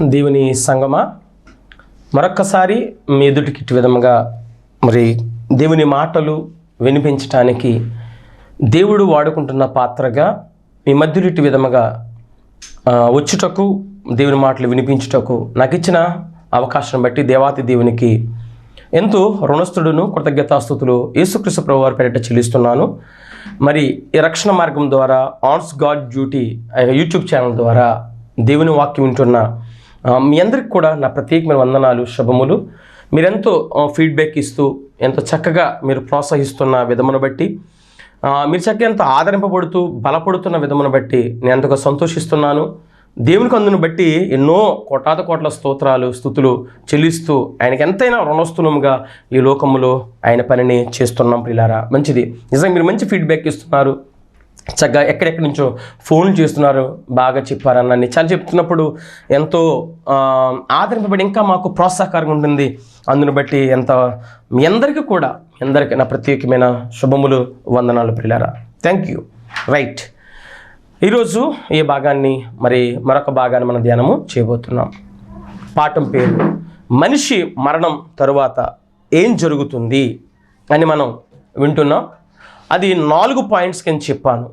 దేవుని సంగమా, మరొక్కసారి మీ ఎదుటికి విధముగా మరి దేవుని మాటలు వినిపించటానికి దేవుడు వాడుకుంటున్న పాత్రగా మీ మధ్యలో ఇటు విధముగా వచ్చుటకు, దేవుని మాటలు వినిపించుటకు నాకు ఇచ్చిన అవకాశం బట్టి దేవాతి దేవునికి ఎంతో రుణస్థుడును, కృతజ్ఞతాస్తుతులు యేసుక్రీస్తు ప్రభువారి పేరిట చెల్లిస్తున్నాను. మరి ఈ రక్షణ మార్గం ద్వారా ఆన్స్ గాడ్ డ్యూటీ యూట్యూబ్ ఛానల్ ద్వారా దేవుని వాక్యం వింటున్న మీ అందరికి కూడా నా ప్రత్యేకమైన వందనాలు, శుభములు. మీరెంతో ఫీడ్బ్యాక్ ఇస్తూ ఎంతో చక్కగా మీరు ప్రోత్సహిస్తున్న విధమును బట్టి, మీరు చక్కగా ఎంతో ఆదరింపబడుతూ బలపడుతున్న విధమును బట్టి నేను ఎంతగా సంతోషిస్తున్నాను. దేవునికి అందును బట్టి ఎన్నో కోట్ల స్తోత్రాలు, స్తుతులు చెల్లిస్తూ ఆయనకి ఎంతైనా రుణస్థులముగా ఈ లోకములో ఆయన పనిని చేస్తున్నాం. ప్రియులారా, మంచిది. నిజంగా మీరు మంచి ఫీడ్బ్యాక్ ఇస్తున్నారు, చక్కగా ఎక్కడెక్కడి నుంచో ఫోన్లు చేస్తున్నారు, బాగా చెప్పారన్న చాలా చెప్తున్నప్పుడు ఎంతో ఆదరింపబడి ఇంకా మాకు ప్రోత్సాహకరంగా ఉంటుంది. అందును బట్టి మీ అందరికీ కూడా నా ప్రత్యేకమైన శుభములు, వందనాలు ప్రియులారా. Thank you. రైట్, ఈరోజు ఈ భాగాన్ని మరొక భాగాన్ని మనం ధ్యానము చేయబోతున్నాం. పాఠం పేరు మనిషి మరణం తరువాత ఏం జరుగుతుంది అని మనం వింటున్నాం. అది 4 పాయింట్స్ కింద చెప్పాను.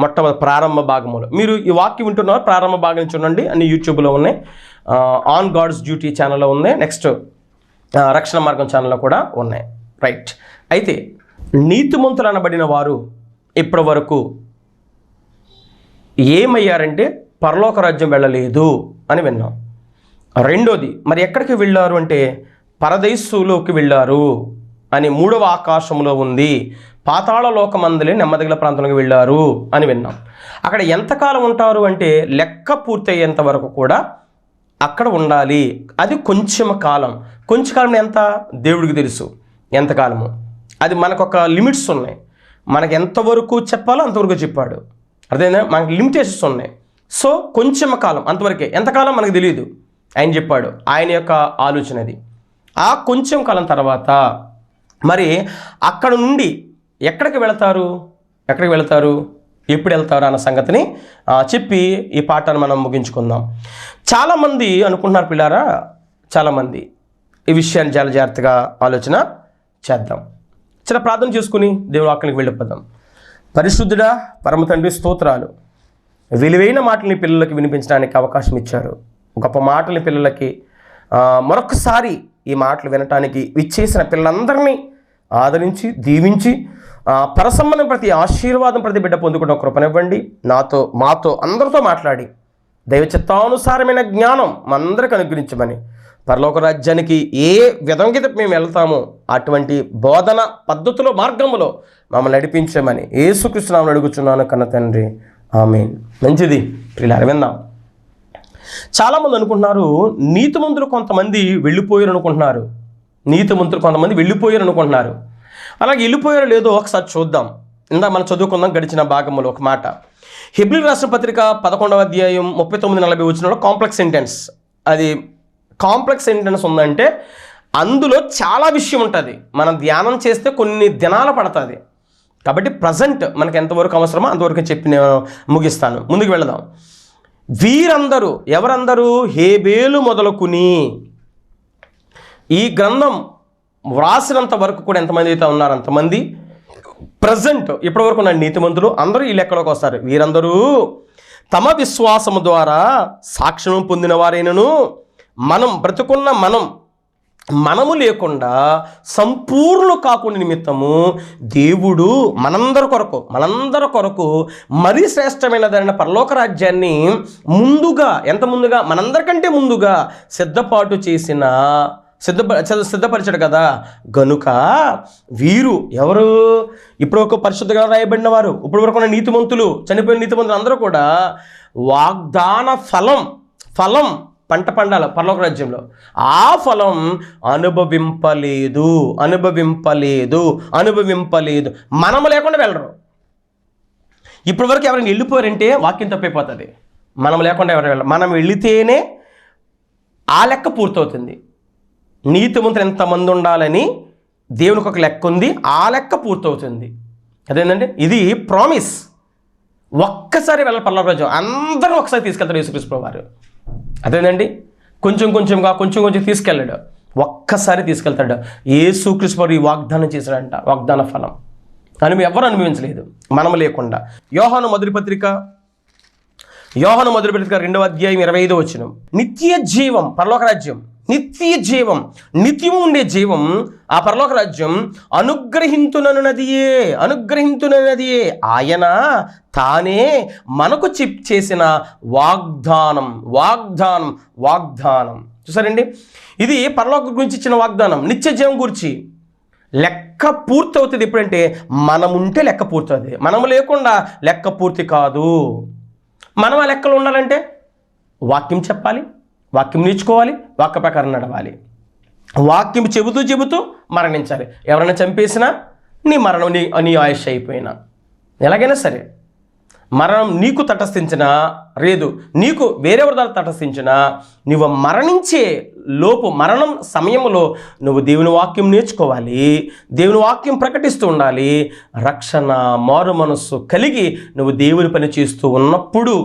మొట్టమొదటి ప్రారంభ భాగంలో మీరు ఈ వాక్యం వింటున్నారు. ప్రారంభ భాగం చూడండి, అన్ని యూట్యూబ్లో ఉన్నాయి, ఆన్ గాడ్స్ డ్యూటీ ఛానల్లో ఉన్నాయి, నెక్స్ట్ రక్షణ మార్గం ఛానల్లో కూడా ఉన్నాయి. రైట్, అయితే నీతిమంతులు అనబడిన వారు ఇప్పటి వరకు ఏమయ్యారంటే పరలోక రాజ్యం వెళ్ళలేదు అని విన్నాం. రెండోది, మరి ఎక్కడికి వెళ్ళారు అంటే పరదేశులోకి వెళ్ళారు అని, 3వ ఆకాశంలో ఉంది, పాతాళ లోకమందలే నెమ్మదిగల ప్రాంతంలోకి వెళ్ళారు అని విన్నాం. అక్కడ ఎంతకాలం ఉంటారు అంటే లెక్క పూర్తయ్యేంత వరకు కూడా అక్కడ ఉండాలి. అది కొంచెం కాలం. కొంచెం కాలం ఎంత దేవుడికి తెలుసు, ఎంతకాలము. అది మనకొక లిమిట్స్ ఉన్నాయి. మనకు ఎంతవరకు చెప్పాలో అంతవరకు చెప్పాడు. అర్థమైందా? మనకి లిమిటేషన్స్ ఉన్నాయి. సో కొంచెం కాలం, అంతవరకే. ఎంతకాలం మనకు తెలియదు, ఆయన చెప్పాడు. ఆయన యొక్క ఆలోచన అది. ఆ కొంచెం కాలం తర్వాత మరి అక్కడ నుండి ఎక్కడికి వెళతారు, ఎప్పుడు వెళ్తారు అన్న సంగతిని చెప్పి ఈ పాఠాన్ని మనం ముగించుకుందాం. చాలామంది అనుకుంటున్నారు పిల్లారా, చాలామంది ఈ విషయాన్ని చాలా జాగ్రత్తగా ఆలోచన చేద్దాం. చిన్న ప్రార్థన చేసుకుని దేవుని వాక్యానికి వెళ్ళిపోదాం. పరిశుద్ధుడా, పరమ తండ్రి, స్తోత్రాలు. విలువైన మాటల్ని పిల్లలకి వినిపించడానికి అవకాశం ఇచ్చారు. గొప్ప మాటల్ని పిల్లలకి మరొకసారి ఈ మాటలు వినటానికి విచ్చేసిన పిల్లలందరినీ ఆదరించి దీవించి పరసమ్మని ప్రతి ఆశీర్వాదం ప్రతి బిడ్డ పొందుకున్న కృపనివ్వండి. మాతో అందరితో మాట్లాడి దైవ చిత్తానుసారమైన జ్ఞానం మనందరికి అనుగ్రహించమని, పరలోక రాజ్యానికి ఏ విధంగా మేము వెళ్తామో అటువంటి బోధన పద్ధతిలో, మార్గంలో మమ్మల్ని నడిపించమని యేసుక్రీస్తు నామములో అడుగుచున్నాను కన్న తండ్రి, ఆమేన్. మంచిది ప్రియులారా, విందాం. చాలామంది అనుకుంటున్నారు నీతిమంతులు కొంతమంది వెళ్ళిపోయారు అనుకుంటున్నారు. అలాగే వెళ్ళిపోయారో లేదో ఒకసారి చూద్దాం. ఇందా మనం చదువుకుందాం గడిచిన భాగంలో ఒక మాట. హెబ్రీయులకు రాసిన పత్రిక 11వ అధ్యాయం 39-40 వచనంలో కాంప్లెక్స్ సెంటెన్స్. అది కాంప్లెక్స్ సెంటెన్స్ ఉందంటే అందులో చాలా విషయం ఉంటుంది. మనం ధ్యానం చేస్తే కొన్ని దినాలు పడుతుంది. కాబట్టి ప్రజెంట్ మనకు ఎంతవరకు అవసరమో అంతవరకు చెప్పి నేను ముగిస్తాను. ముందుకు వెళదాం. వీరందరూ ఎవరందరూ? హేబేలు మొదలుకుని ఈ గ్రంథం వ్రాసినంత వరకు కూడా ఎంతమంది అయితే ఉన్నారు అంతమంది ప్రజెంట్ ఇప్పటివరకు ఉన్న నీతిమంతులు అందరూ ఈ లెక్కలోకి వస్తారు. వీరందరూ తమ విశ్వాసము ద్వారా సాక్ష్యం పొందిన వారైనను మనం బ్రతుకున్న మనము లేకుండా సంపూర్ణ కాకుండా నిమిత్తము దేవుడు మనందరి కొరకు మరీ శ్రేష్టమైనదైన పరలోక రాజ్యాన్ని మనందరికంటే ముందుగా సిద్ధపరిచాడు కదా. గనుక వీరు ఎవరు? ఇప్పుడు ఒక పరిశుద్ధంగా రాయబడిన వారు, ఇప్పుడు వరకు ఉన్న నీతిమంతులు, చనిపోయిన నీతిమంతులు అందరూ కూడా వాగ్దాన ఫలం పంట పండాల పరలోక రాజ్యంలో. ఆ ఫలం అనుభవింపలేదు. మనము లేకుండా వెళ్ళరు. ఇప్పటి వరకు ఎవరైనా వెళ్ళిపోయారంటే వాక్యం తప్పైపోతుంది. మనం లేకుండా ఎవరు వెళ్ళరు. మనం వెళితేనే ఆ లెక్క పూర్తవుతుంది. నీతిమంతులు ఎంతమంది ఉండాలని దేవునికి ఒక లెక్క ఉంది, ఆ లెక్క పూర్తవుతుంది. అదేంటంటే ఇది ప్రామిస్. ఒక్కసారి వెళ్ళాలి పరలోక రాజ్యం, అందరూ ఒకసారి తీసుకెళ్తారు యేసుక్రీస్తు వారు. అదేనండి, కొంచెం కొంచెం తీసుకెళ్ళాడు. ఒక్కసారి తీసుకెళ్తాడు. యేసుక్రీస్తు వారు ఈ వాగ్దానం చేశాడంట, వాగ్దాన ఫలం అని ఎవరు అనుభవించలేదు మనం లేకుండా. యోహాను మొదటి పత్రిక 2వ అధ్యాయం 25వ వచనం, నిత్య జీవం, పరలోక రాజ్యం, నిత్య జీవం, నిత్యము ఉండే జీవం, ఆ పరలోక రాజ్యం అనుగ్రహింతునన్నదియే ఆయన తానే మనకు చేసిన వాగ్దానం. చూసారండి, ఇది పరలోకం గురించి ఇచ్చిన వాగ్దానం, నిత్య జీవం గురించి. లెక్క పూర్తి అవుతుంది ఎప్పుడంటే మనం ఉంటే లెక్క పూర్తవుతుంది, మనం లేకుండా లెక్క పూర్తి కాదు. మనం ఆ లెక్కలు ఉండాలంటే వాక్యం చెప్పాలి, వాక్యం నేర్చుకోవాలి, వాక్య ప్రకారం నడవాలి, వాక్యం చెబుతూ మరణించాలి. ఎవరైనా చంపేసినా నీ మరణం నీ ఆయుష్ అయిపోయినా, ఎలాగైనా సరే మరణం నీకు తటస్థించినా, లేదు నీకు వేరెవరి ద్వారా తటస్థించినా, నువ్వు మరణించే లోపు మరణం సమయంలో నువ్వు దేవుని వాక్యం నేర్చుకోవాలి, దేవుని వాక్యం ప్రకటిస్తూ ఉండాలి. రక్షణ మారు మనస్సు కలిగి నువ్వు దేవుని పని చేస్తూ ఉన్నప్పుడు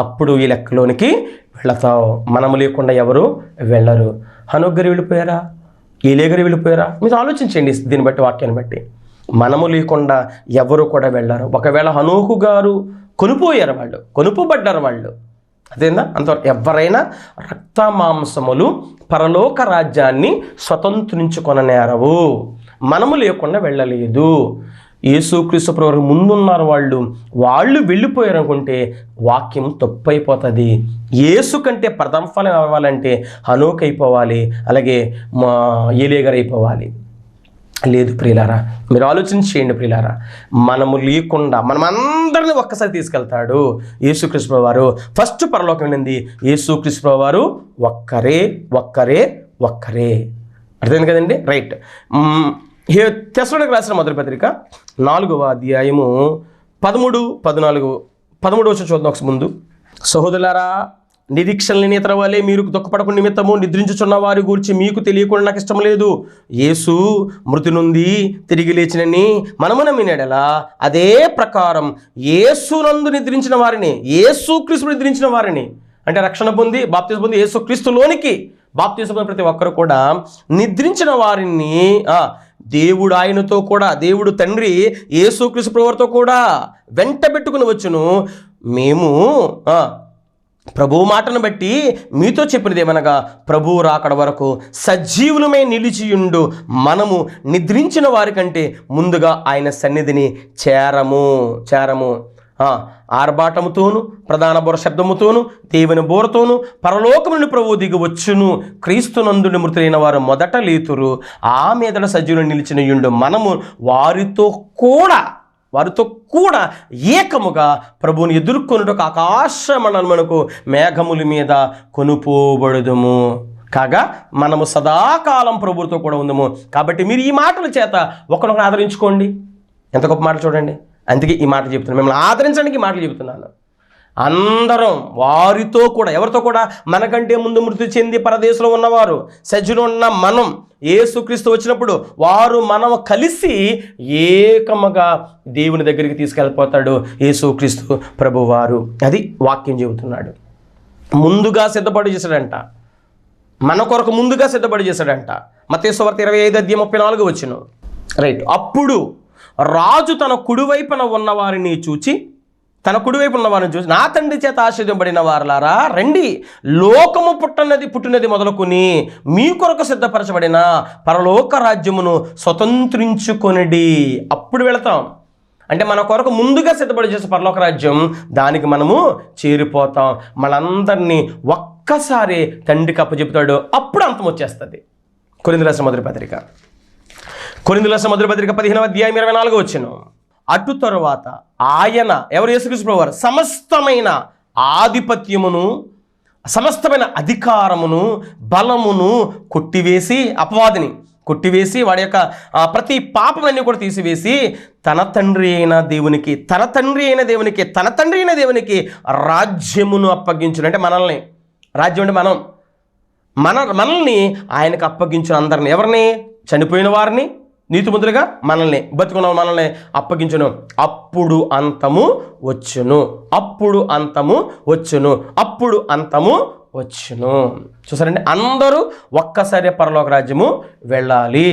అప్పుడు ఈ లెక్కలోనికి వెళతావు. మనము లేకుండా ఎవరు వెళ్ళరు. హనోక్ గారు వెళ్ళిపోయారా? ఏలియా గారు వెళ్ళిపోయారా? మీరు ఆలోచించండి దీన్ని బట్టి, వాక్యాన్ని బట్టి. మనము లేకుండా ఎవరు కూడా వెళ్ళరు. ఒకవేళ హనోకు గారు కొనుపోబడ్డారు వాళ్ళు, అదేందా అంతవరకు. ఎవరైనా రక్త మాంసములు పరలోక రాజ్యాన్ని స్వతంత్రించుకొననేరవు. మనము లేకుండా వెళ్ళలేదు. యేసుక్రీస్తు ప్రభువు ముందున్నారు వాళ్ళు వెళ్ళిపోయారు అనుకుంటే వాక్యం తప్పైపోతుంది. యేసు కంటే ప్రథమ ఫలం అవ్వాలంటే హనోక్ అయిపోవాలి, అలాగే ఏలియా గారు అయిపోవాలి. లేదు ప్రియులారా, మీరు ఆలోచించేయండి ప్రియులారా. మనము లేకుండా మనమందరినీ ఒక్కసారి తీసుకెళ్తాడు యేసుక్రీస్తు ప్రభువు వారు. ఫస్ట్ పరలోకం వెళ్ళింది యేసుక్రీస్తు ప్రభువు వారు ఒక్కరే. అర్థమైంది కదండి? రైట్. తెస్సలోనికీయులకు రాసిన మొదటి పత్రిక 4వ అధ్యాయము 13-14 వచ్చి చూద్దాం ఒకసారి ముందు. సహోదరులారా, నిరీక్షణ లేని ఇతర వలె మీరు దుఃఖపడకు నిమిత్తము నిద్రించుచున్న వారి గురించి మీకు తెలియకుండా నాకు ఇష్టం లేదు. యేసు మృతి నుండి తిరిగి లేచినని మనము నమ్మినడలా అదే ప్రకారం యేసునందు నిద్రించిన వారిని, యేసుక్రీస్తు నిద్రించిన వారిని, అంటే రక్షణ పొంది బాప్తిసం పొంది యేసుక్రీస్తులోనికి బాప్తిసం పొందిన ప్రతి ఒక్కరు కూడా నిద్రించిన వారిని దేవుడు ఆయనతో కూడా, దేవుడు తండ్రి యేసుక్రీస్తు ప్రభువుతో కూడా వెంట పెట్టుకుని వచ్చును. మేము ప్రభువు మాటను బట్టి మీతో చెప్పినది ఏమనగా, ప్రభువు రాకడ వరకు సజీవులమై నిలిచియుండు మనము నిద్రించిన వారి కంటే ముందుగా ఆయన సన్నిధిని చేరము. ఆర్భాటముతోను ప్రధాన బోర శబ్దముతోను దేవుని బోరతోను పరలోకము నుండి ప్రభువు దిగి వచ్చును. క్రీస్తునందు మృతులైన వారు మొదట లేతురు, ఆ మీదట సజీవులు నిలిచిన యుండు మనము వారితో కూడా ఏకముగా ప్రభువుని ఎదుర్కొనుటకు ఆకాశ మండలమునకు మేఘముల మీద కొనుపోబడుదుము. కాగా మనము సదాకాలం ప్రభువుతో కూడా ఉందము. కాబట్టి మీరు ఈ మాటల చేత ఒకరినొకరు ఆదరించుకోండి. ఎంత గొప్ప మాట చూడండి. అందుకే ఈ మాట చెప్తున్నాను, మిమ్మల్ని ఆదరించడానికి ఈ మాటలు చెబుతున్నాను. అందరం వారితో కూడా, ఎవరితో కూడా? మనకంటే ముందు మృతి చెంది పరదేశంలో ఉన్నవారు, సజ్జులు ఉన్న మనం, యేసుక్రీస్తు వచ్చినప్పుడు మనం కలిసి ఏకముగా దేవుని దగ్గరికి తీసుకెళ్ళిపోతాడు యేసుక్రీస్తు ప్రభువారు. అది వాక్యం చెబుతున్నాడు. ముందుగా సిద్ధపడి చేశాడంట, మన కొరకు ముందుగా సిద్ధపడి చేశాడంట. మత్తయి సువార్త 25:34 వచ్చును. రైట్. అప్పుడు రాజు తన కుడివైపున ఉన్నవారిని చూచి నా తండ్రి చేత ఆశీర్వదింపబడిన వారలారా రండి, లోకము పుట్టినది మొదలుకొని మీ కొరకు సిద్ధపరచబడిన పరలోక రాజ్యమును స్వతంత్రించుకొనిడి. అప్పుడు వెళతాం. అంటే మన కొరకు ముందుగా సిద్ధపడి చేసే పరలోక రాజ్యం, దానికి మనము చేరిపోతాం. మనందరినీ ఒక్కసారి తండ్రికి అప్పచెప్తాడు. అప్పుడు అంతం వచ్చేస్తుంది. కొరింథీయులకు రాసిన మొదటి పత్రిక 15వ అధ్యాయం 24 వచ్చును. అటు తరువాత ఆయన, ఎవరు? యేసుక్రీస్తు ప్రభువారు, సమస్తమైన ఆధిపత్యమును, సమస్తమైన అధికారమును, బలమును కొట్టివేసి, అపవాదిని కొట్టివేసి, వాడి యొక్క ప్రతి పాపమన్నీ కూడా తీసివేసి తన తండ్రి అయిన దేవునికి రాజ్యమును అప్పగించును. అంటే మనల్ని, రాజ్యం అంటే మనల్ని ఆయనకు అప్పగించిన అందరిని. ఎవరిని? చనిపోయిన వారిని, నీతిమంతులుగా మనల్ని, బతుకున్న మనల్ని అప్పగించును. అప్పుడు అంతము వచ్చును. వచ్చును. చూసారండి, అందరూ ఒక్కసారి పరలోక రాజ్యము వెళ్ళాలి.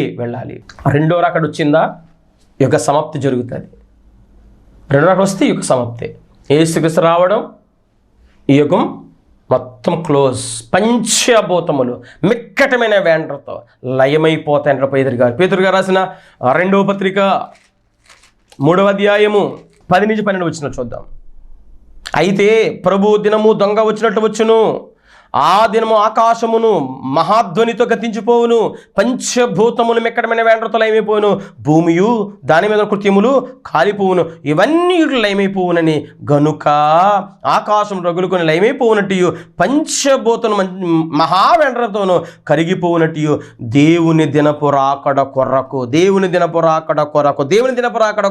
రెండో రాకడ వచ్చిందా, యుగ సమాప్తి జరుగుతుంది. రెండో రాకడ వస్తే యుగ సమాప్తి. యేసుక్రీస్తు రావడం, ఈ యుగం మొత్తం క్లోజ్. పంచభూతములు మిక్కటమైన వేండ్రతో లయమైపోతాయంటారు పేతురు గారు రాసిన 2వ పత్రిక 3వ అధ్యాయము 10 నుంచి 12 వచ్చిన చూద్దాం. అయితే ప్రభు దినము దొంగ వచ్చినట్టు వచ్చును, ఆ దినము ఆకాశమును మహాధ్వనితో గతించిపోవును, పంచభూతములు మెక్కడమైన వేండ్రతో లయమైపోవును, భూమియు దాని మీద కృత్యములు కాలిపోవును, ఇవన్నీ లయమైపోవునని గనుక ఆకాశం రగులుకొని లయమైపోవునట్టు పంచభూతము మహావేండ్రతోను కరిగిపోవునట్టు దేవుని దినపు రాకడ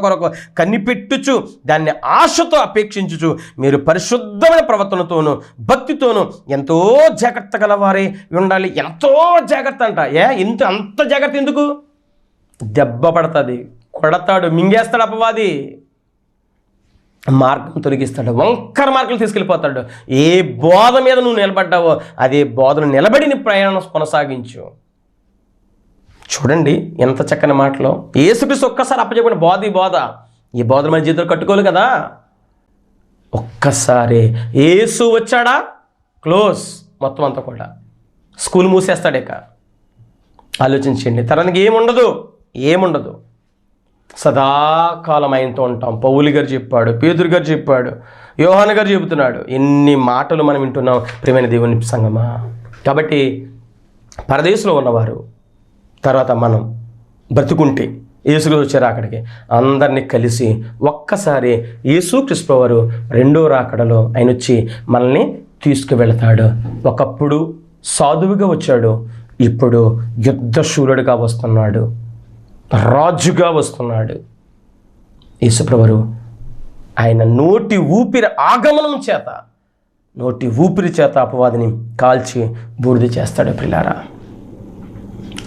కొరకు కనిపెట్టుచు దాన్ని ఆశతో అపేక్షించుచు మీరు పరిశుద్ధమైన ప్రవర్తనతోను భక్తితోను ఎంతో జాగ్రత్త గలవారే ఉండాలి. ఎంతో జాగ్రత్త అంట. అంత జాగ్రత్త ఎందుకు? దెబ్బ పడుతుంది, కొడతాడు, మింగేస్తాడు అపవాది, మార్గం తొలగిస్తాడు, వంకర మార్గం తీసుకెళ్ళిపోతాడు. ఏ బోధ మీద నువ్వు నిలబడ్డావో అదే బోధను నిలబడి నీ ప్రయాణం కొనసాగించు. చూడండి ఎంత చక్కని మాటలో. యేసుక్రీస్తు ఒక్కసారి అప్పచెప్పిన బోధ ఈ బోధన మన జీవితంలో కట్టుకోవాలి కదా. ఒక్కసారి యేసు వచ్చాడా, క్లోజ్ మొత్తం అంతా కూడా. స్కూల్ మూసేస్తాడు. ఇక ఆలోచించండి, తరానికి ఏముండదు. సదాకాలం ఆయనతో ఉంటాం. పౌలు గారు చెప్పాడు, పేతురు గారు చెప్పాడు, యోహాను గారు చెబుతున్నాడు. ఎన్ని మాటలు మనం వింటున్నాం ప్రియమైన దేవుని సంగమా. కాబట్టి పరదేశంలో ఉన్నవారు, తర్వాత మనం బ్రతుకుంటే యేసుక్రీస్తు వచ్చారు అక్కడికి, అందరినీ కలిసి ఒక్కసారి యేసుక్రీస్తు వారు రెండో రాకడలో ఆయన వచ్చి మనల్ని తీసుకువెళతాడు. ఒకప్పుడు సాధువుగా వచ్చాడు, ఇప్పుడు యుద్ధశూరుడిగా వస్తున్నాడు, రాజుగా వస్తున్నాడు. యేసుప్రభువు ఆయన నోటి ఊపిరి ఆగమనం చేత, నోటి ఊపిరి చేత అపవాదిని కాల్చి బూడిద చేస్తాడు. ప్రియులారా,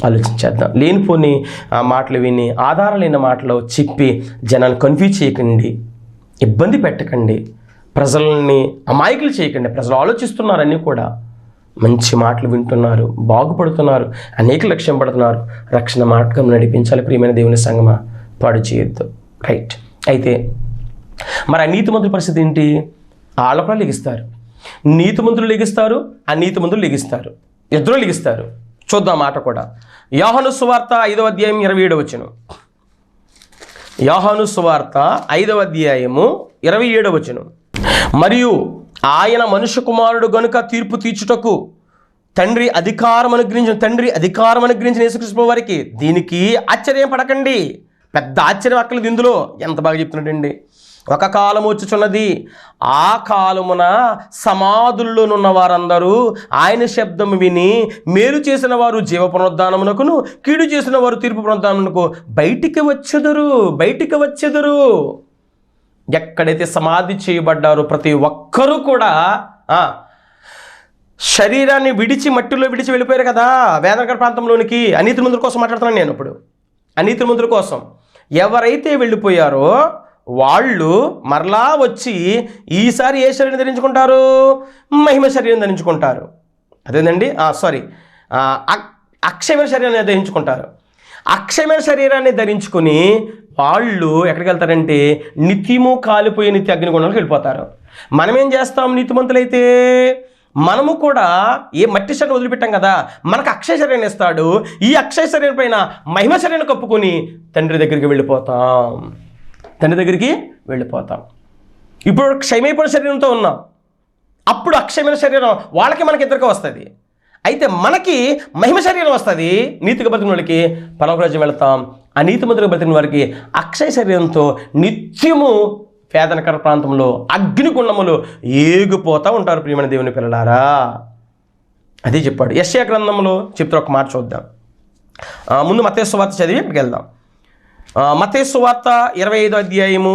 ఆలోచించేద్దాం. లేనిపోని ఆ మాటలు విని ఆధారం లేని మాటలు చెప్పి జనాన్ని కన్ఫ్యూజ్ చేయకండి, ఇబ్బంది పెట్టకండి, ప్రజల్ని అమాయకులు చేయకండి. ప్రజలు ఆలోచిస్తున్నారు, అన్నీ కూడా మంచి మాటలు వింటున్నారు, బాగుపడుతున్నారు, అనేక లక్ష్యం పడుతున్నారు. రక్షణ మార్గం నడిపించాలి. ప్రియమైన దేవుని సంగమా, పాడు చేయొద్దు. రైట్. అయితే మరి ఆ నీతిమంతుల పరిస్థితి ఏంటి? వాళ్ళు కూడా లెగిస్తారు. నీతిమంతులు లెగిస్తారు, అనీతిమంతులు లెగిస్తారు, ఇద్దరు లెగిస్తారు. చూద్దాం మాట కూడా. యోహాను సువార్త 5వ అధ్యాయం 27వ వచనం. యోహాను సువార్త 5వ అధ్యాయము 27వ వచనం. మరియు ఆయన మనుష్య కుమారుడు గనుక తీర్పు తీర్చుటకు తండ్రి అధికారం అనుగ్రహించిన యేసుక్రీస్తు వారికి దీనికి ఆశ్చర్యం పడకండి. పెద్ద ఆశ్చర్యం అక్కలేదు ఇందులో. ఎంత బాగా చెప్తున్నాడండి. ఒక కాలం వచ్చుచున్నది, ఆ కాలమున సమాధుల్లోనున్న వారందరూ ఆయన శబ్దం విని మేలు చేసిన వారు జీవ పునరుద్ధానమునకును, కీడు చేసిన వారు తీర్పు పునరుద్ధానమునకు బయటికి వచ్చెదరు. ఎక్కడైతే సమాధి చేయబడ్డారో ప్రతి ఒక్కరూ కూడా శరీరాన్ని మట్టిలో విడిచి వెళ్ళిపోయారు కదా వేదనగర ప్రాంతంలోనికి. అనీతిమంతుల కోసం మాట్లాడుతున్నాను నేను ఇప్పుడు. అనీతిమంతుల కోసం ఎవరైతే వెళ్ళిపోయారో వాళ్ళు మరలా వచ్చి ఈసారి ఏ శరీరం ధరించుకుంటారు? మహిమ శరీరం ధరించుకుంటారు. అదేనండి, అక్షయమైన శరీరాన్ని ధరించుకుంటారు. అక్షయమైన శరీరాన్ని ధరించుకుని వాళ్ళు ఎక్కడికి వెళ్తారంటే నిత్యము కాలిపోయే నిత్య అగ్నిగుండంలోకి వెళ్ళిపోతారు. మనం ఏం చేస్తాం? నీతిమంతులైతే మనము కూడా ఏ మట్టి శరీరం వదిలిపెట్టాం కదా, మనకు అక్షయ శరీరాన్ని ఇస్తాడు. ఈ అక్షయ శరీరం పైన మహిమ శరీరాన్ని కప్పుకొని తండ్రి దగ్గరికి వెళ్ళిపోతాం. ఇప్పుడు క్షయమైపోయిన శరీరంతో ఉన్నాం, అప్పుడు అక్షయమైన శరీరం వాళ్ళకి మనకి ఇద్దరికి వస్తుంది. అయితే మనకి మహిమ శరీరం వస్తుంది. నీతిగా బ్రతికిన వాళ్ళకి పరలోక రాజ్యం వెళతాం. అనీతిమంతులుగా బ్రతికిన వారికి అక్షయ శరీరంతో నిత్యము వేదనకర ప్రాంతంలో అగ్నిగుండములు ఏగిపోతూ ఉంటారు. ప్రియమైన దేవుని పిల్లలారా, అదే చెప్పాడు. యెషయా గ్రంథంలో చెప్తే ఒక మాట చూద్దాం. ముందు మత్తయి సువార్త చదివి ఇక్కడికి వెళ్దాం. మత్తయి సువార్త 25వ అధ్యాయము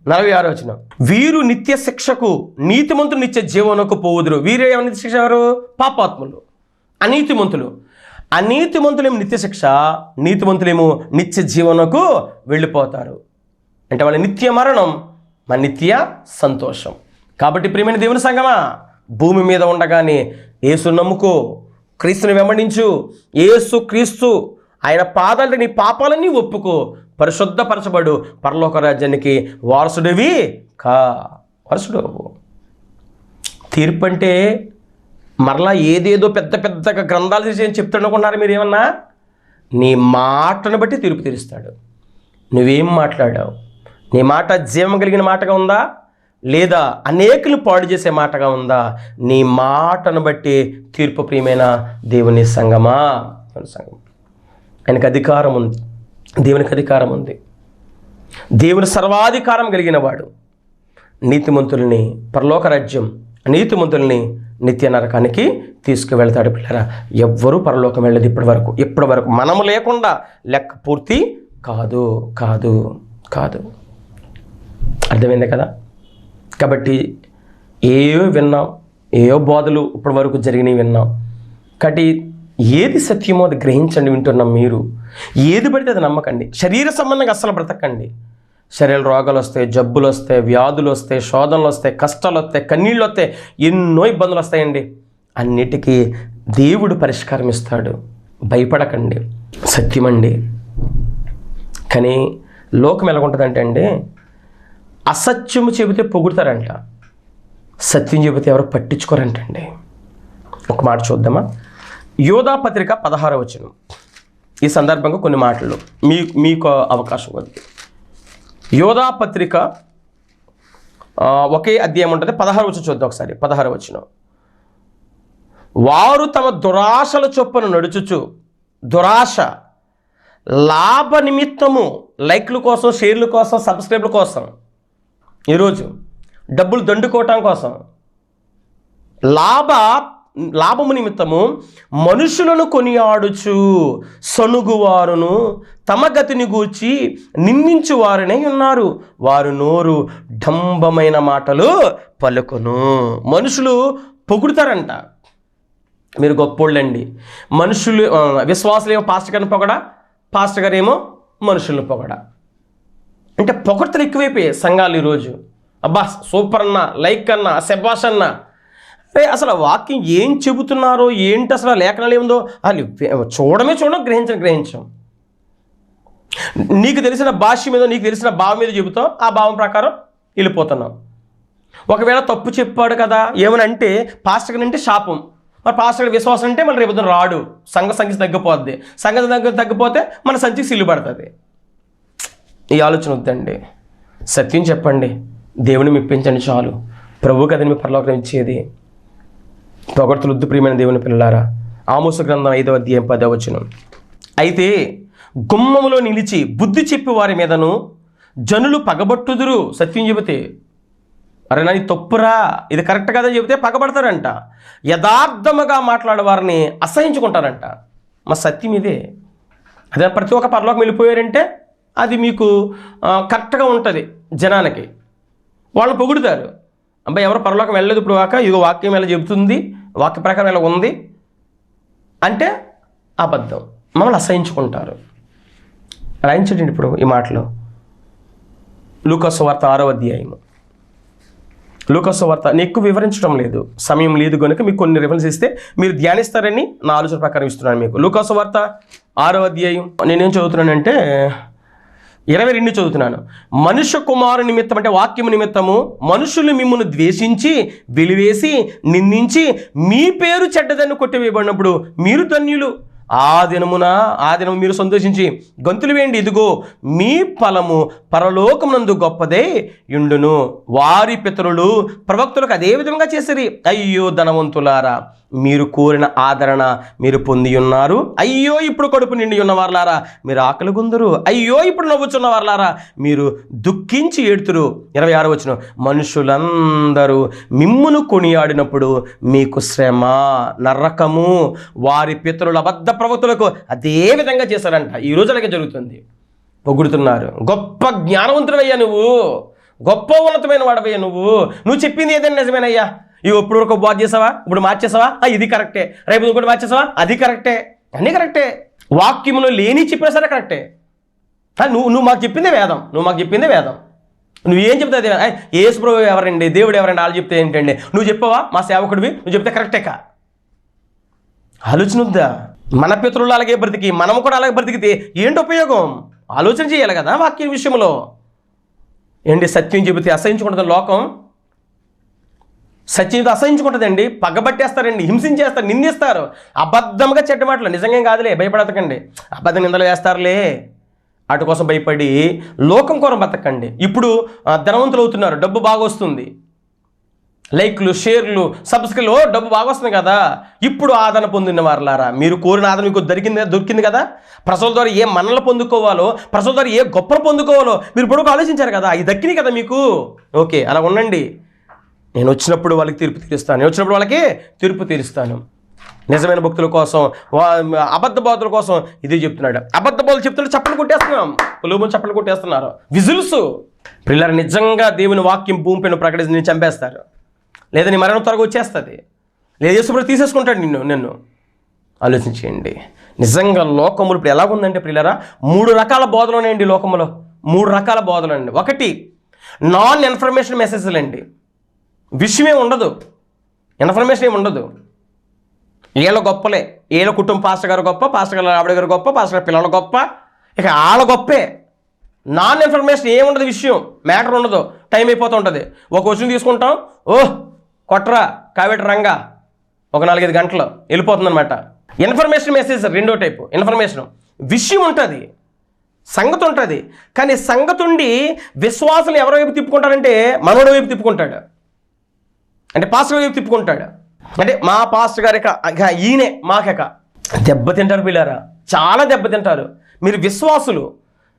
46వ వచనం. వీరు నిత్య శిక్షకు, నీతిమంతులు నిత్య జీవనకు పోవుదురు. వీరు ఏమైనా నిత్య శిక్ష? ఎవరు? పాపాత్ములు, అనీతిమంతులేమో నిత్య శిక్ష, నీతిమంతులేమో నిత్య జీవనకు వెళ్ళిపోతారు. అంటే వాళ్ళ నిత్య మరణం, మన నిత్య సంతోషం. కాబట్టి ప్రియమైన దేవుని సంగమా, భూమి మీద ఉండగానే యేసు నమ్ముకో, క్రీస్తుని వెంబడించు, యేసు క్రీస్తు ఆయన పాదాలు నీ పాపాలన్నీ ఒప్పుకో, పరిశుద్ధపరచబడు, పరలోక రాజ్యానికి వారసుడివి వారసుడు. తీర్పు అంటే మరలా ఏదేదో పెద్ద పెద్దగా గ్రంథాలు తీసి చెప్తాడనుకున్నారు మీరు ఏమన్నా? నీ మాటను బట్టి తీర్పు తీరుస్తాడు. నువ్వేం మాట్లాడావు? నీ మాట జీవం కలిగిన మాటగా ఉందా, లేదా అనేకులు పాడు చేసే మాటగా ఉందా? నీ మాటను బట్టి తీర్పు. ప్రియమైన దేవుని సంగమా, ఆయనకు అధికారం ఉంది, దేవునికి అధికారం ఉంది. దేవుని సర్వాధికారం కలిగిన వాడు నీతిమంతుల్ని పరలోక రాజ్యం, నీతిమంతుల్ని నిత్య నరకానికి తీసుకువెళ్తాడు. పిల్లరా, ఎవ్వరూ పరలోకం వెళ్ళదు ఇప్పటి వరకు మనము లేకుండా లెక్క పూర్తి కాదు కాదు కాదు అర్థమైంది కదా? కాబట్టి ఏయో విన్నాం, ఏయో బోధలు ఇప్పటి వరకు జరిగినవి విన్నాం. కాబట్టి ఏది సత్యమో అది గ్రహించండి. వింటున్నాం మీరు, ఏది పడితే అది నమ్మకండి. శరీర సంబంధంగా అస్సలు బ్రతకండి. శరీర రోగాలు వస్తాయి, జబ్బులు వస్తాయి, వ్యాధులు వస్తాయి, శోధనలు వస్తాయి, కష్టాలు వస్తాయి, కన్నీళ్ళు వస్తాయి, ఎన్నో ఇబ్బందులు వస్తాయండి. అన్నిటికీ దేవుడు పరిష్కారం ఇస్తాడు. భయపడకండి, సత్యమండి. కానీ లోకం ఎలాగుంటుందంటే అండి, అసత్యము చెబితే పొగుడతారంట, సత్యం చెబితే ఎవరు పట్టించుకోరంటండి. ఒక మాట చూద్దామా? యోధా పత్రిక 16వ వచనం. ఈ సందర్భంగా కొన్ని మాటలు మీకు అవకాశం ఉంది. యోధా పత్రిక ఒకే అధ్యాయం ఉంటుంది, 16వ వచనం చూద్దాం ఒకసారి. 16వ వచనం. వారు తమ దురాశల చొప్పున నడుచుచు, దురాశ లాభ నిమిత్తము, లైక్ల కోసం, షేర్ల కోసం, సబ్స్క్రైబ్ల కోసం, ఈరోజు డబ్బులు దండుకోవటం కోసం, లాభము నిమిత్తము మనుషులను కొనియాడుచు సనుగువారును తమ గతిని గూర్చి నిందించు వారినే ఉన్నారు. వారు నోరు డంబమైన మాటలు పలుకును. మనుషులు పొగుడుతారంట, మీరు గొప్పోళ్ళండి. మనుషులు విశ్వాసులు ఏమో పాస్టర్ గారిని పొగడా, పాస్టర్ గారు ఏమో మనుషులను పొగడా. అంటే పొగడ్తలు ఎక్కువైపోయాయి సంఘాలు ఈరోజు. అబ్బా సూపర్ అన్న, లైక్ అన్న, శబాష్ అన్న. అసలు వాక్యం ఏం చెబుతున్నారో ఏంటి, అసలు లేఖనాలు ఏముందో అది చూడడం గ్రహించం. నీకు తెలిసిన భాష మీద, నీకు తెలిసిన భావం మీద చెబుతావు, ఆ భావం ప్రకారం వెళ్ళిపోతున్నాం. ఒకవేళ తప్పు చెప్పాడు కదా ఏమనంటే పాస్టర్ గారు అంటే శాపం, మరి పాస్టర్ గారి విశ్వాసం అంటే మన రేపు రాడు, సంఘ సంఖ్య తగ్గిపోద్ది, తగ్గిపోతే మన సంచికి సిల్లు పడుతుంది. ఈ ఆలోచన వద్దండి. సత్యం చెప్పండి, దేవుని మెప్పించండి చాలు. ప్రభు కదని మీ పరలోకం ఇచ్చేది. పొగడ్తలు వద్దు ప్రియమైన దేవుని పిల్లలారా. ఆమోసు గ్రంథం 5వ అధ్యాయం 10వ వచనం. అయితే గుమ్మములో నిలిచి బుద్ధి చెప్పి వారి మీదను జనులు పగబట్టుదురు. సత్యం చెబితే, అరే నాని తప్పురా, ఇది కరెక్ట్ కాదని చెబితే పగబడతారంట. యథార్థముగా మాట్లాడే వారిని అసహించుకుంటారంట. మా సత్యం ఇదే. అదే ప్రతి ఒక్క పరలోకం వెళ్ళిపోయారంటే అది మీకు కరెక్ట్గా ఉంటుంది. జనానికి వాళ్ళు పొగుడుతారు. అబ్బాయి ఎవరు పరలోకం వెళ్ళలేదు ఇప్పుడు కాక, ఇదిగో వాక్యం ఎలా చెబుతుంది, వాక్య ప్రకారం ఎలా ఉంది అంటే అబద్ధం. మమ్మల్ని అసహించుకుంటారు. రాయించండి ఇప్పుడు ఈ మాటలు. లూకా సువార్త 6వ అధ్యాయము. లూకా సువార్త నేను ఎక్కువ వివరించడం లేదు, సమయం లేదు కనుక మీకు కొన్ని రిఫరెన్స్ ఇస్తే మీరు ధ్యానిస్తారని నా ఆలోచన ప్రకారం ఇస్తున్నాను మీకు. లూకా సువార్త 6వ అధ్యాయం నేనేం చదువుతున్నానంటే 22 చదువుతున్నాను. మనుష్య కుమారు నిమిత్తం అంటే వాక్యము నిమిత్తము మనుషులు మిమ్మల్ని ద్వేషించి, వెలివేసి, నిందించి మీ పేరు చెడ్డదని కొట్టివేయబడినప్పుడు మీరు ధన్యులు. ఆ దినము మీరు సంతోషించి గంతులు వేయండి, ఇదిగో మీ ఫలము పరలోకమునందు గొప్పదే యుండును. వారి పితరులు ప్రవక్తలకు అదే విధంగా చేసిరి. అయ్యో ధనవంతులారా, మీరు కోరిన ఆదరణ మీరు పొంది ఉన్నారు. అయ్యో ఇప్పుడు కడుపు నిండి ఉన్న వారులారా, మీరు ఆకలి గుందురు. అయ్యో ఇప్పుడు నవ్వుచున్న వారులారా, మీరు దుఃఖించి ఏడుతురు. 26వ వచనం. మనుషులందరూ మిమ్మును కొనియాడినప్పుడు మీకు శ్రమ, నరకము. వారి పితరుల అబద్ధ ప్రవక్తలకు అదే విధంగా చేశారంట. ఈ రోజు అలాగే జరుగుతుంది. పొగుడుతున్నారు. గొప్ప జ్ఞానవంతుడయ్యా నువ్వు, గొప్ప ఉన్నతమైన వాడవయ్యా నువ్వు చెప్పింది ఏదైనా నిజమేనయ్యా. ఇవి ఇప్పుడు వరకు బాధ చేసావా, ఇప్పుడు మార్చేసావా, ఇది కరెక్టే, రేపు ఇంకోటి మార్చేసావా, అది కరెక్టే, అన్నీ కరెక్టే. వాక్యములో లేని చెప్పినా సరే కరెక్టే. నువ్వు మాకు చెప్పిందే వేదం, నువ్వేం చెప్తే అదే యేసు ప్రభువు ఎవరండి, దేవుడు ఎవరండి, వాళ్ళు చెప్తే ఏంటండి, నువ్వు చెప్పవా మా సేవకుడివి, నువ్వు చెప్తే కరెక్టేకా? ఆలోచన వద్దా? మన పితరులు అలాగే బ్రతికి మనము కూడా అలాగే బ్రతికితే ఏంటి ఉపయోగం? ఆలోచన చేయాలి కదా వాక్యం విషయంలో. ఏంటి సత్యం చెబితే అసహించుకుంటుంది లోకం, సత్యం అసహించుకుంటుందండి, పగబట్టేస్తారండి, హింసించేస్తారు, నిందిస్తారు, అబద్ధంగా చెడ్డ మాటలు. నిజంగా కాదులే, భయపడతకండి, అబద్ధ నిందలు వేస్తారులే, వాటి కోసం భయపడి లోకం కొరం బతకండి. ఇప్పుడు ధనవంతులు అవుతున్నారు, డబ్బు బాగా వస్తుంది, లైక్లు, షేర్లు, సబ్స్క్రైబ్లు, డబ్బు బాగా వస్తుంది కదా. ఇప్పుడు ఆదరణ పొందిన వారులారా, మీరు కోరిన ఆదరణ మీకు దొరికింది కదా. ప్రజల ద్వారా ఏ మన్నలు పొందుకోవాలో, ప్రజల ద్వారా ఏ గొప్పలు పొందుకోవాలో మీరు ఇప్పుడు ఆలోచించారు కదా, ఇది దక్కినాయి కదా మీకు. ఓకే, అలా ఉండండి. నేను వచ్చినప్పుడు వాళ్ళకి తీర్పు తీరుస్తాను, నేను వచ్చినప్పుడు వాళ్ళకి తీర్పు తీరుస్తాను. నిజమైన భక్తుల కోసం, అబద్ధ బోధుల కోసం ఇదే చెప్తున్నాడు. అబద్ధ బోధులు చెప్తుంటే చప్పలు కొట్టేస్తున్నాం, పులుగుని చప్పలు కొట్టేస్తున్నారు, విజిల్స్. పిల్లలు నిజంగా దేవుని వాక్యం భూమిపైన ప్రకటించి నేను చంపేస్తారు, లేదా నీ మరణం త్వరగా వచ్చేస్తుంది, లేదా యేసు తీసేసుకుంటాడు నిన్ను. ఆలోచించేయండి. నిజంగా లోకములు ఇప్పుడు ఎలాగుందంటే ప్రియులారా, 3 రకాల బోధలు ఉన్నాయండి లోకములో. 3 రకాల బోధలు అండి. ఒకటి నాన్ ఇన్ఫర్మేషన్ మెసేజ్లు అండి. విషయమే ఉండదు, ఇన్ఫర్మేషన్ ఏమి ఉండదు. వీళ్ళ గొప్పలే, వీళ్ళ కుటుంబం పాస్టర్ గారు గొప్ప, పాస్టర్ గారు ఆవిడ గారు గొప్ప, పాస్టర్ గారు పిల్లలు గొప్ప, ఇక వాళ్ళ గొప్పే. నాన్ ఇన్ఫర్మేషన్ ఏముండదు, విషయం మ్యాటర్ ఉండదు, టైం అయిపోతూ ఉంటుంది. ఒక క్వశ్చన్ తీసుకుంటాం, కొట్రా కావేటి రంగా, ఒక 4-5 గంటలు వెళ్ళిపోతుంది అనమాట. ఇన్ఫర్మేషన్ మెసేజ్ రెండో టైపు. ఇన్ఫర్మేషన్ విషయం ఉంటుంది, సంగతి ఉంటుంది. కానీ సంగతి ఉండి విశ్వాసులు ఎవరి వైపు తిప్పుకుంటారంటే మనోడి వైపు తిప్పుకుంటాడు, అంటే పాస్టర్ వైపు తిప్పుకుంటాడు. అంటే మా పాస్టర్ గారి ఈయనే మాకెక దెబ్బతింటారు పిల్లారా, చాలా దెబ్బతింటారు. మీరు విశ్వాసులు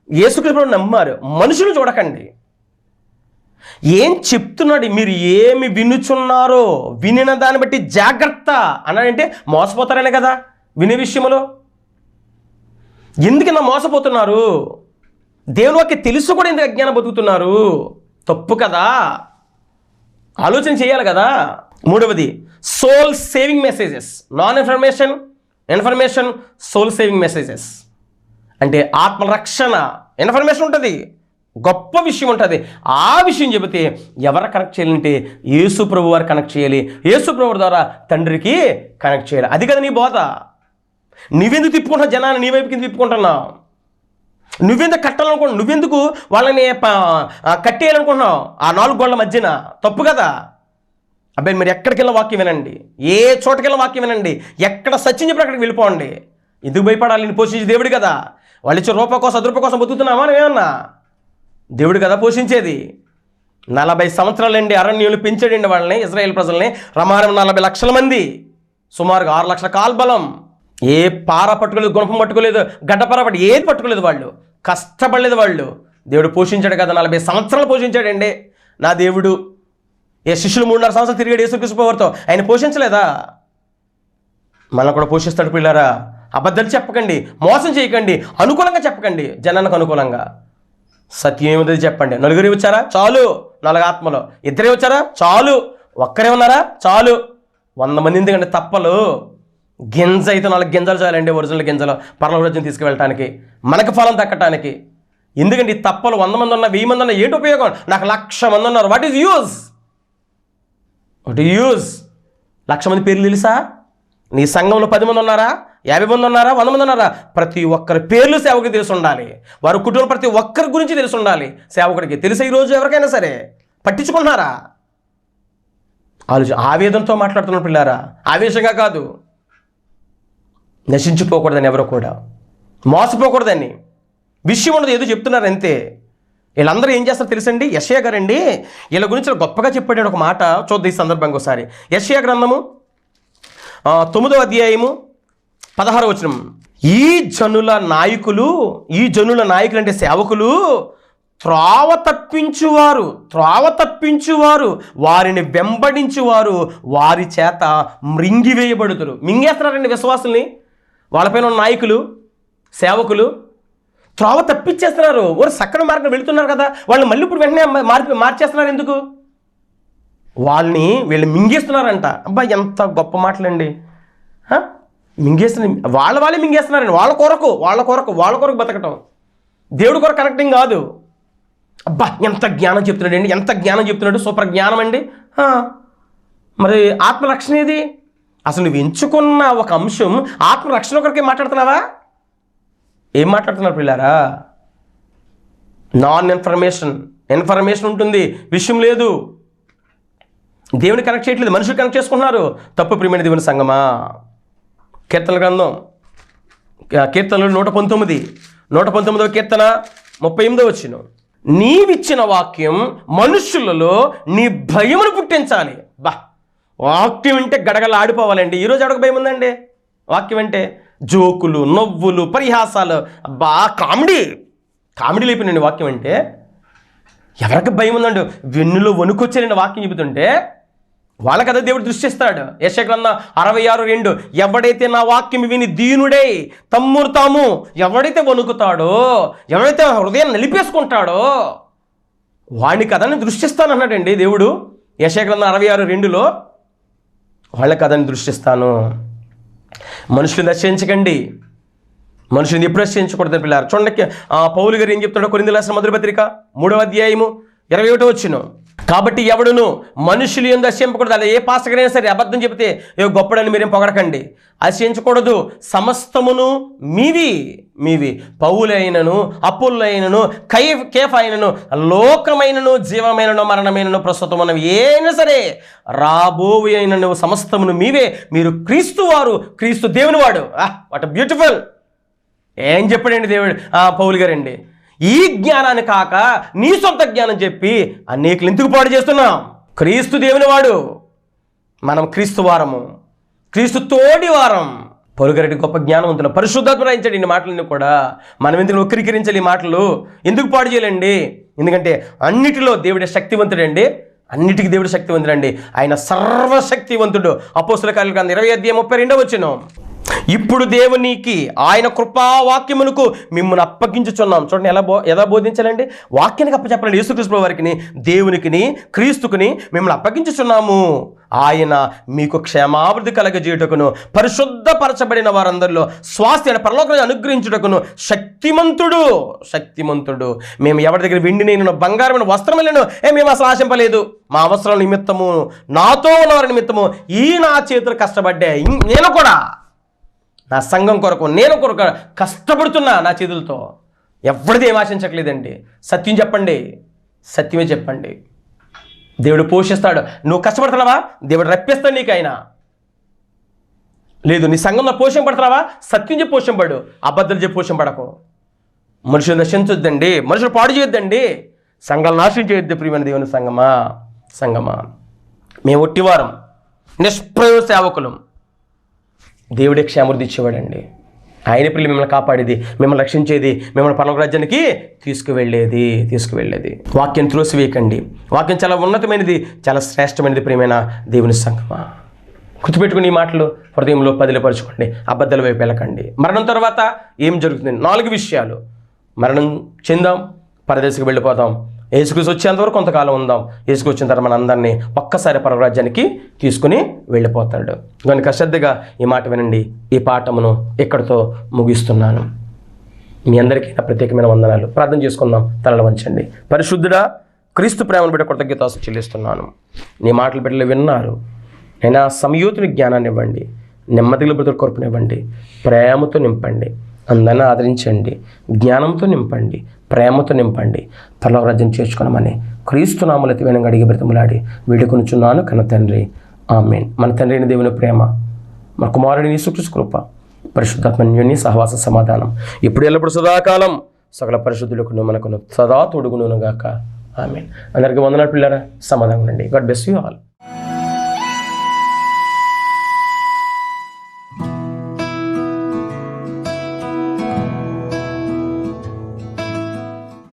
యేసుక్రీస్తును నమ్మారు, మనుషులు చూడకండి. ఏం చెప్తున్నాడు, మీరు ఏమి వినుచున్నారో వినిన దాన్ని బట్టి జాగ్రత్త అన్నాడంటే మోసపోతారనే కదా. వినే విషయంలో ఎందుకన్నా మోసపోతున్నారు? దేవుని వాక్యం తెలుసు కూడా ఎందుకు అజ్ఞానం బతుకుతున్నారు? తప్పు కదా, ఆలోచన చేయాలి కదా. మూడవది soul saving messages. Non information soul saving messages అంటే ఆత్మరక్షణ. ఇన్ఫర్మేషన్ ఉంటుంది, గొప్ప విషయం ఉంటుంది, ఆ విషయం చెబితే ఎవరు కనెక్ట్ చేయాలంటే యేసు ప్రభు వారు కనెక్ట్ చేయాలి, యేసు ప్రభు ద్వారా తండ్రికి కనెక్ట్ చేయాలి. అది కదా నీ బోధ. నువ్వెందుకు తిప్పుకుంటున్నావు జనాన్ని, నీ వైపుకి తిప్పుకుంటున్నావు? నువ్వెందుకు కట్టాలనుకుంటున్నావు? నువ్వెందుకు వాళ్ళని కట్టేయాలనుకుంటున్నావు ఆ 4 గోళ్ల మధ్యన? తప్పు కదా. అబ్బాయి మీరు ఎక్కడికి వెళ్ళిన వాక్యం వినండి, ఏ చోటకి వెళ్ళిన వాక్యం వినండి, ఎక్కడ సత్యం చెప్పిన అక్కడికి వెళ్ళిపోండి. ఎందుకు భయపడాలి? నేను పోషించి దేవుడు కదా. వాళ్ళు ఇచ్చే రూపాయి కోసం 10 రూపాయల కోసం బతుకుతున్నామా? ఏమన్నా దేవుడు కదా పోషించేది. 40 సంవత్సరాలండి అరణ్యులు పెంచాడండి వాళ్ళని, ఇజ్రాయేల్ ప్రజల్ని. రమారం 40 లక్షల మంది, సుమారుగా 6 లక్షల కాల్బలం. ఏ పార పట్టుకోలేదు, గుణపం పట్టుకోలేదు, గడ్డపార పట్టు ఏది పట్టుకోలేదు. వాళ్ళు కష్టపడలేదు, వాళ్ళు దేవుడు పోషించాడు కదా. 40 సంవత్సరాలు పోషించాడండి నా దేవుడు. ఏ శిష్యులు 3.5 సంవత్సరాలు తిరిగాడు యేసుక్రీస్తు ప్రభువుతో, ఆయన పోషించలేదా? మనం కూడా పోషిస్తాడు పిల్లారా. అబద్ధాలు చెప్పకండి, మోసం చేయకండి, అనుకూలంగా చెప్పకండి, జనానికి అనుకూలంగా. సత్యం ఏముంది చెప్పండి. 4 వచ్చారా చాలు, 4 ఆత్మలు. 2 వచ్చారా చాలు, ఒక్కరే ఉన్నారా చాలు. 100 మంది ఎందుకంటే తప్పలు. గింజ అయితే 4 గింజలు చాలండి, ఒరిజినల్ గింజలు పరలోక రాజ్యం తీసుకువెళ్ళటానికి, మనకు ఫలం దక్కటానికి. ఎందుకంటే ఈ తప్పలు 100 మంది ఉన్నా 1000 మంది ఉన్నా ఏంటి ఉపయోగం? నాకు 1,00,000 మంది ఉన్నారు, వాట్ ఈజ్ యూజ్? 1,00,000 మంది పేర్లు తెలుసా? నీ సంఘంలో 10 మంది ఉన్నారా, 50 మంది ఉన్నారా, 100 మంది ఉన్నారా? ప్రతి ఒక్కరి పేర్లు సేవకుడికి తెలిసి ఉండాలి. వారి కుటుంబం ప్రతి ఒక్కరి గురించి తెలిసి ఉండాలి సేవకుడికి. తెలిసే ఈరోజు ఎవరికైనా సరే పట్టించుకుంటున్నారా? ఆవేదనతో మాట్లాడుతున్న పిల్లారా, ఆవేశంగా కాదు. నశించిపోకూడదని, ఎవరు కూడా మోసపోకూడదని. విషయం ఉండదు, ఏదో చెప్తున్నారు అంతే. వీళ్ళందరూ ఏం చేస్తారో తెలుసండి? యెషయా గారండి వీళ్ళ గురించి గొప్పగా చెప్పాడు ఒక మాట. చూద్దాం ఈ సందర్భంగా ఒకసారి. యెషయా గ్రంథము 9వ అధ్యాయము 16వ వచనం. ఈ జనుల నాయకులు అంటే సేవకులు త్రోవ తప్పించువారు వారిని వెంబడించువారు వారి చేత మృంగివేయబడుతురు. మింగేస్తున్నారండి విశ్వాసుల్ని. వాళ్ళపైన ఉన్న నాయకులు, సేవకులు త్రోవ తప్పించేస్తున్నారు. వారు సక్కన మార్గం వెళుతున్నారు కదా, వాళ్ళని మళ్ళీ ఇప్పుడు వెంటనే మార్చేస్తున్నారు. ఎందుకు? వీళ్ళు మింగేస్తున్నారంట. అబ్బా ఎంత గొప్ప మాటలండి. వాళ్ళే మింగేస్తున్నారండి. వాళ్ళ కొరకు బతకటం. దేవుడి కొరకు కనెక్టింగ్ కాదు. అబ్బా ఎంత జ్ఞానం చెప్తున్నాడు అండి, ఎంత జ్ఞానం చెప్తున్నాడు, సూపర్ జ్ఞానం అండి. మరి ఆత్మరక్షణ ఏది? అసలు నువ్వు ఎంచుకున్న ఒక అంశం ఆత్మరక్షణ కొరకే మాట్లాడుతున్నావా? ఏం మాట్లాడుతున్నారు పిల్లారా? నాన్ ఇన్ఫర్మేషన్ ఉంటుంది, విషయం లేదు. దేవుని కనెక్ట్ చేయట్లేదు, మనుషులు కనెక్ట్ చేసుకుంటున్నారు. తప్పు ప్రియమైన దేవుని సంగమా. కీర్తన గ్రంథం, కీర్తనలు 119వ కీర్తన 38వ వచనం, నీవిచ్చిన వాక్యం మనుషులలో నీ భయమును పుట్టించాలి. వాక్యం అంటే గడగల ఆడిపోవాలండి. ఈరోజు ఎవరికి భయం ఉందండి? వాక్యం అంటే జోకులు, నవ్వులు, పరిహాసాలు, కామెడీ లేపినండి. వాక్యం అంటే ఎవరికి భయం ఉందండి? వెన్నులో వణుకొచ్చారండి వాక్యం చెబుతుంటే. వాళ్ళకి అదే దేవుడు దృష్టిస్తాడు. యెషయా గ్రంథం 66:2, ఎవడైతే నా వాక్యం విని దీనుడై తమ్మురు ఎవడైతే వణుకుతాడో, ఎవడైతే హృదయం నిలిపేసుకుంటాడో వాడిని కథని దృష్టిస్తానన్నాడండి దేవుడు. యెషయా గ్రంథం 66:2లో వాళ్ళ కథని దృష్టిస్తాను. మనుషులను దర్శించకండి, మనుషుని ఎప్పుడు దర్శించకూడదు పిల్లారు. చూడండి పౌలు గారు ఏం చెప్తాడో కొరింథీయులకు రాసిన మొదటి పత్రిక 3వ అధ్యాయము 21వ వచనం, కాబట్టి ఎవడును మనుషులు ఏం దర్శింపకూడదు. అదే ఏ పాస్టర్‌గైనా సరే అబద్ధం చెబితే గొప్పడని మీరేం పొగడకండి, ఆశించకూడదు. సమస్తమును మీవి పౌలైనను, అపోల్లైనను, కేఫాయినను, లోకమైనను, జీవమైనను, మరణమైనను, ప్రస్తుతం ఉన్నవి ఏమైనా సరే, రాబోవు అయినను సమస్తమును మీవే. మీరు క్రీస్తు వారు, క్రీస్తు దేవుని వాడు. What beautiful! ఏం చెప్పాడండి దేవుడు పౌలు గారండి? ఈ జ్ఞానాన్ని కాక నీ సొంత జ్ఞానం చెప్పి అనేకులు ఎందుకు పాడు చేస్తున్నాం? క్రీస్తు దేవుని వాడు, మనం క్రీస్తు వారము, క్రీస్తు తోడి వారం. పౌలు గారి గొప్ప జ్ఞానవంతులు, పరిశుద్ధాత్మ రాయించాడు ఈ మాటలన్నీ కూడా. మనం ఎందుకు వక్రీకరించాలి? ఈ మాటలు ఎందుకు పాడు చేయాలండి? ఎందుకంటే అన్నిటిలో దేవుడే శక్తివంతుడండి, అన్నిటికీ దేవుడు శక్తివంతుడండి. ఆయన సర్వశక్తివంతుడు. అపోస్తలుల కార్యాల గ్రంథం 20:32 వచనం, ఇప్పుడు దేవునికి ఆయన కృపావాక్యమునకు మిమ్మల్ని అప్పగించుచున్నాం. చూడండి ఎలా బోధించాలండి? వాక్యానికి అప్పచెప్పాలండి. యేసుక్రీస్తు వారికి, దేవునికి, క్రీస్తుకుని మిమ్మల్ని అప్పగించుచున్నాము. ఆయన మీకు క్షేమాభివృద్ధి కలగజేయుటకును, పరిశుద్ధపరచబడిన వారందరిలో స్వాస్థ్యాన్ని పరలోకాన్ని అనుగ్రహించుటకును శక్తిమంతుడు. మేము ఎవరి దగ్గర వెండినైనా బంగారమైన వస్త్రములను మేము అసలు ఆశింపలేదు. మా అవసరాల నిమిత్తము, నాతో ఉన్నవారి నిమిత్తము నా చేతులు కష్టపడ్డాయి. నేను కూడా నా సంఘం కొరకు, నేను కొరకు కష్టపడుతున్నా నా చేతులతో. ఎవరిది ఏం ఆశించట్లేదండి. సత్యం చెప్పండి, సత్యమే చెప్పండి. దేవుడు పోషిస్తాడు. నువ్వు కష్టపడుతున్నావా? దేవుడు రప్పిస్తాడు నీకు. ఆయన లేదు, నీ సంఘంలో పోషింపడుతున్నావా? సత్యం చెప్పి పోషింపడు, అబద్ధాలు చెప్పి పోషింపడకు. మనుషులు నశించొద్దండి, మనుషులు పాడు చేయొద్దండి, సంఘాలు నాశనం చేయొద్దు. ప్రియమైన దేవుని సంగమా మేము ఒట్టివారం, నిష్ప్రయోజన సేవకులం. దేవుడే క్షేమవృద్ధి ఇచ్చేవాడండి. ఆయన పిల్లలు మిమ్మల్ని కాపాడేది, మిమ్మల్ని రక్షించేది, మిమ్మల్ని పరలోక రాజ్యానికి తీసుకువెళ్ళేది. వాక్యం త్రోసివేయకండి. వాక్యం చాలా ఉన్నతమైనది, చాలా శ్రేష్టమైనది. ప్రియమైన దేవుని సంగమా, గుర్తుపెట్టుకుని ఈ మాటలు హృదయంలో పదిలపరచుకోండి. అబద్ధాల వైపు వెళ్ళకండి. మరణం తర్వాత ఏం జరుగుతుంది? 4 విషయాలు. మరణం చెందాం, పరదేశకు వెళ్ళిపోతాం, యేసుక్రీస్తు వచ్చేంతవరకు కొంతకాలం ఉందాం, యేసుకు వచ్చిన తర్వాత మన అందరినీ ఒక్కసారి పరలోక రాజ్యానికి తీసుకుని వెళ్ళిపోతాడు. కనుక శ్రద్ధగా ఈ మాట వినండి. ఈ పాఠమును ఇక్కడితో ముగిస్తున్నాను. మీ అందరికీ నా ప్రత్యేకమైన వందనాలు. ప్రార్థన చేసుకుందాం. తలలు వంచండి. పరిశుద్ధుడా, క్రీస్తు ప్రేమను బిడ్డ కృతజ్ఞతాస్తుతులు చెల్లిస్తున్నాను. నీ మాటలు బిడ్డలు విన్నారు. నేను సమయోతుని జ్ఞానాన్ని ఇవ్వండి, నెమ్మదిగా బ్రతుకు కొరపునివ్వండి, ప్రేమతో నింపండి, అందరిని ఆదరించండి, జ్ఞానంతో నింపండి, ప్రేమతో నింపండి. పరలోక రాజ్యం చేర్చుకోనమని క్రీస్తు నామములో అతివేనంగా అడిగి బ్రతిమలాడి వేడుకొనుచున్నాను కన్న తండ్రి, ఆమేన్. మన తండ్రి అయిన దేవుని ప్రేమ, మన కుమారుని యేసుక్రీస్తు కృప, పరిశుద్ధాత్మన్యుని సహవాస సమాధానం ఇప్పుడు ఎల్లప్పుడు సదాకాలం సకల పరిశుద్ధులకు మనకును సదా తోడుగునుగాక. ఆమేన్. అందరికీ వందనాలు పిల్లరా. సమాధానం అండి. God bless you all.